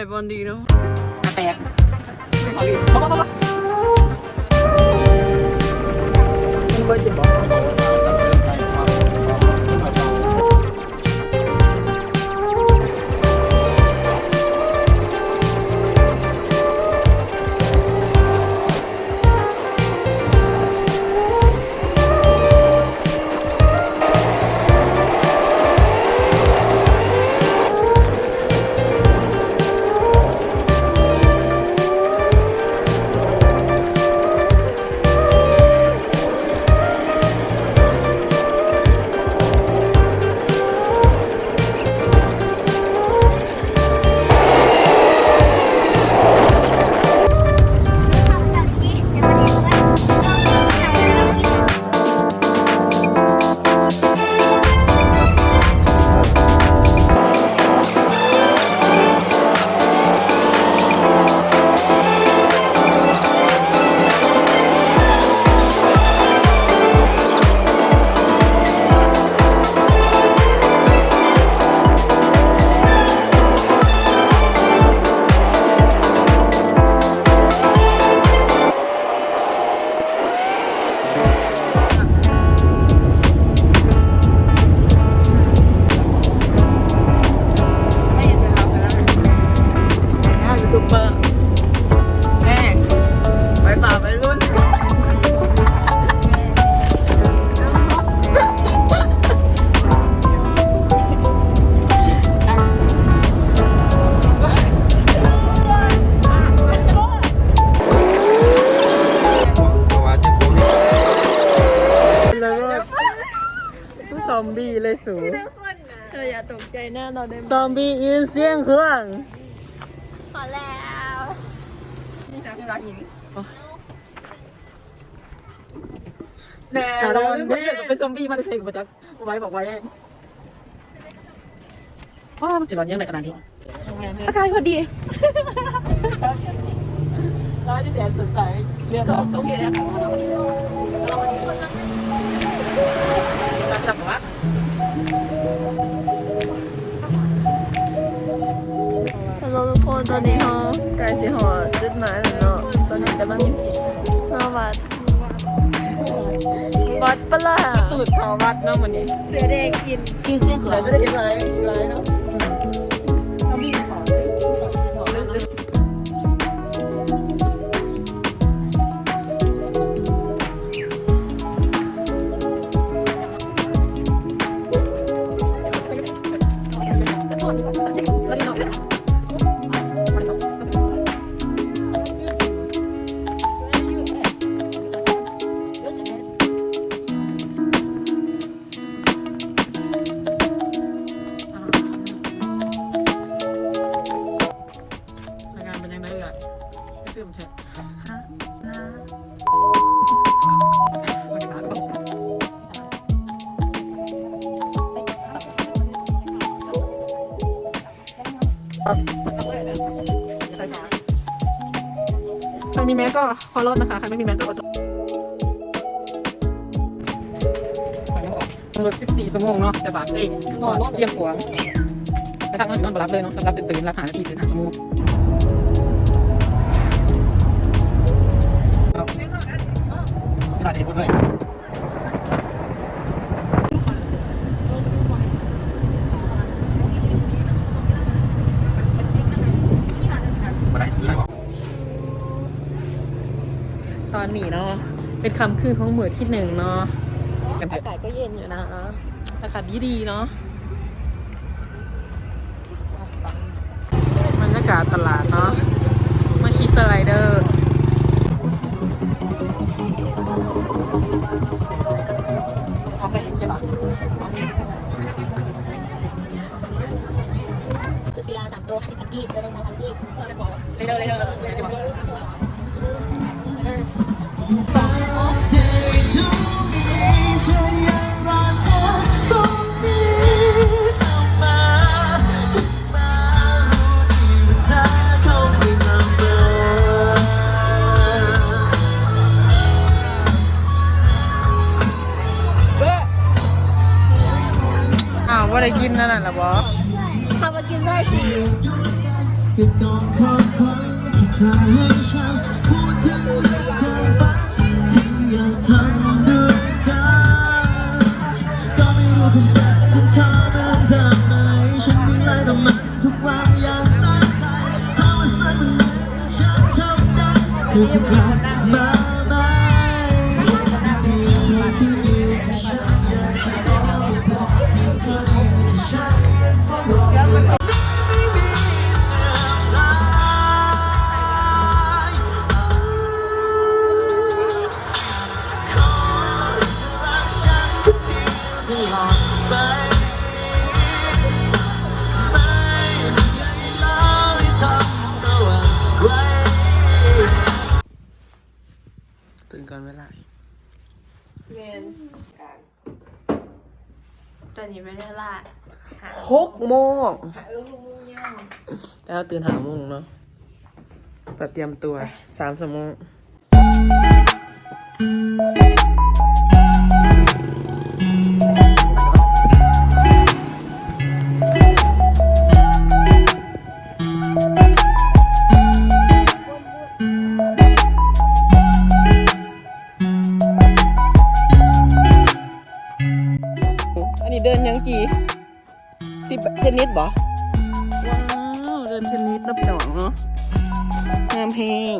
แบบบอลดีเนาะแตกไม่ขอรีบป๊อปมันก็จะบอกซอมบี้เลยสูเธออย่าตกใจหน้าเราได้ไหม ซอมบี้อินเสียงเครื่อง พอแล้ว นี่นะที่รักอีกแน่ แต่เราเป็นซอมบี้มาเลยกูจะไว้บอกไว้ว่ามันจะร้อนยังไงขนาดนี้อากาศพอดีร้อนที่แสนสดใสเรื่องโอเคแล้วจับวะฮัลโหลทุกคนตอนนี้เขาไก่สีหอจุดหมายแล้วเนาะตอนนี้กำลังนอวัดปะล่ะตูดเขาวัดเนาะวันนี้ เสือแดงกิน กินเสียงเครื่อง จะได้เห็นอะไรเนาะใครมีแมสก็ขอรถนะคะใครไม่มีแมสก็อดทนรถ14 ชั่วโมงเนาะแต่บาทเองก็เชียงขวางไปทางนั้นนอนรับเลยเนาะรับตื่นราคาที่5 ชั่วโมงขนาดนี้พูดเลยตอนนี้เนาะเป็นคำคืนของมื้อที่1เนาะอากาศก็เย็นอยู่นะอากาศดีๆเนาะบรรยากาศตลาดเนาะมาขี่สไลเดอร์เอาไปใช่ปะสุดกีฬา3 ตัว 50,000 กีบเดือนหนึ่ง 2,000 กีบเลยว่าได้กินนั่นน่ะบอส พามากินได้สิ ก็กอดความฝันที่เธอให้ฉันพูดถึงเรื่องความฝันที่อยากทำด้วยกันก็ไม่รู้คุณจะเป็นเธอเหมือนเดิมไหมฉันวิ่งไล่ต่อมันทุกวันอย่างตั้งใจถ้าว่าสักวันหนึ่งถ้าฉันทำได้เธอจะกลับมาไหมเพียงเธอผู้เดียวที่ฉันอยากจะบอกเธอเพียงเธอเดียวที่ฉันยังเฝ้ารอไม่มีเสื่อมคลายขอให้เธอรักฉันคนเดียวตลอดไปไม่เคยเล่าให้ทำเธอหวั่นไหวตื่นก่อนเวลา เวนตอนนี้ไม่ได้ละ 6 โมงแล้วตื่น5 โมงเนาะก็เตรียมตัว3 ชั่วโมงอันนี้เดินยังกี่ที่เทนนิสบ่ว้าวเดินเทนนิสนับหนองเนาะงามเพลง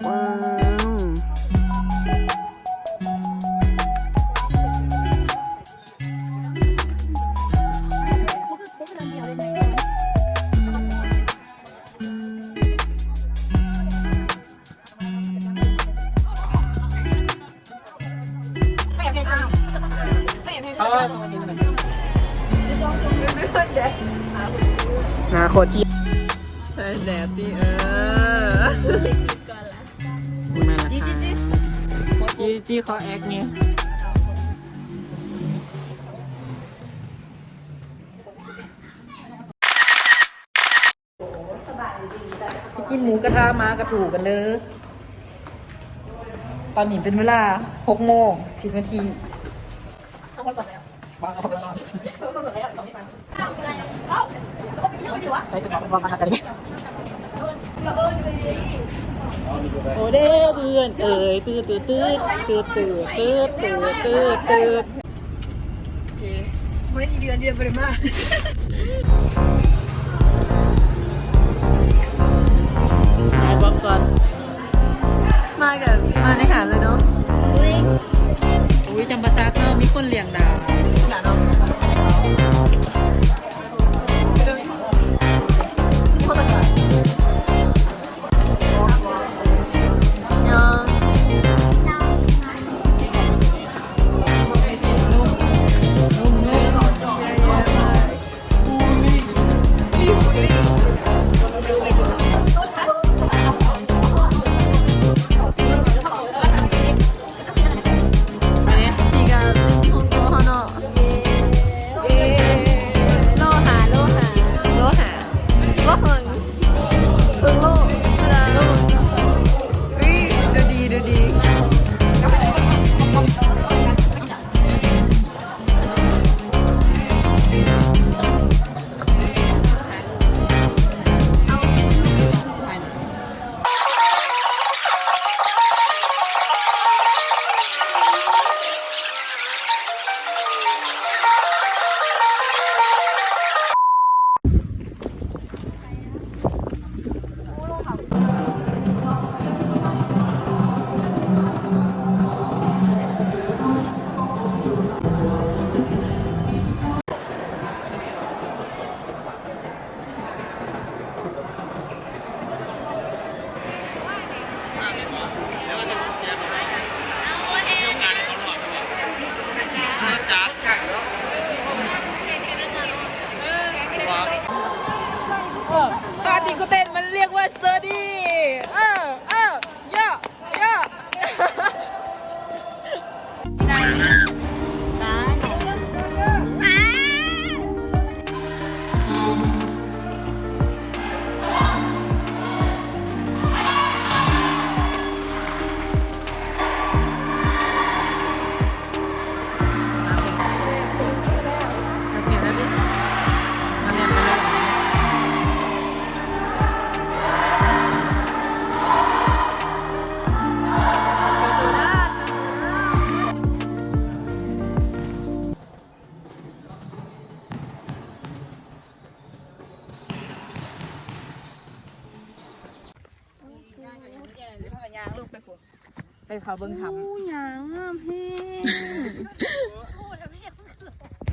ว้าวนาโคจิแดดดิคุณแม่ละค่ะจีขอแอคเนี่ยกินหมูกระทะมากระถูกกันเด้อตอนนี้เป็นเวลา6 โมง 10 นาทีต้องกดแล้วบ้างเอาคนละนอนต้องกดแล้วต้องไม่ฟังไปสมองมากันดิโอ้เด้อเพื่อนเอ๋ยตื่นเมื่อเดือนไปมาก ยายบอกก่อนมาในหาเลยเนาะอุ้ยจำปาซักเนาะมีคนเลี้ยงดาวหนาเนาะ ไปเขาเบิ้งทำ หยางงามเฮ้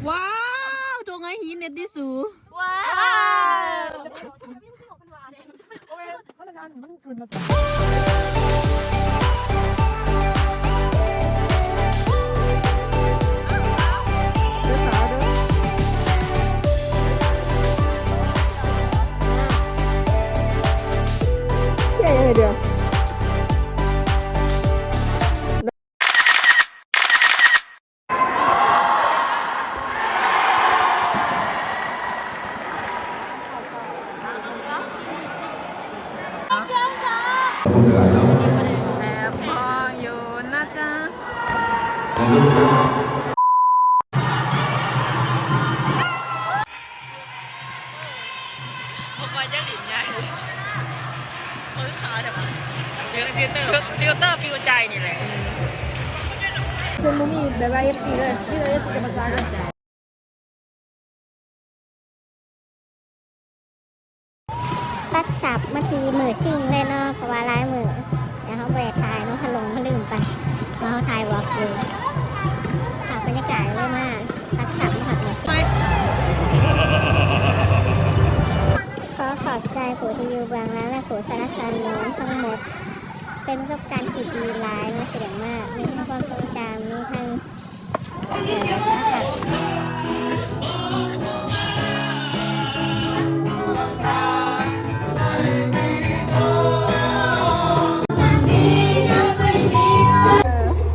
ว้าวตรงไอ้หินเน็ตดิสู ว้าว เดี๋ยวแอบมองอยู่นะจ๊ะพวกมันยังหลินใหญ่มือขาเดี๋ยวฟิลเตอร์ฟิวใจนี่แหละ คุณมุมีแบบว่า FC เลยที่เรา FC จะมาสร้างกัน ตัดสับเมื่อกี้มือซิ่งเลยเนาะเพราะว่าลายมือแล้วเขาไปถ่ายเนาะพะลงพะลืมไปแล้วเขาถ่ายวอล์กเลยถ่ายบรรยากาศเลยมากตัดสับหักเลยขอขอบใจผู้ที่อยู่เบื้องหลังและผู้สนับสนุนทั้งหมด เป็นประสบการณ์ที่ดีหลายนะเสียงมากมีทั้งความทรงจำมีทั้ง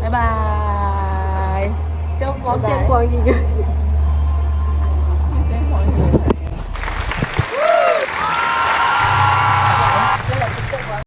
บ๊ายบาย เจ้าของเสียงกวางจริง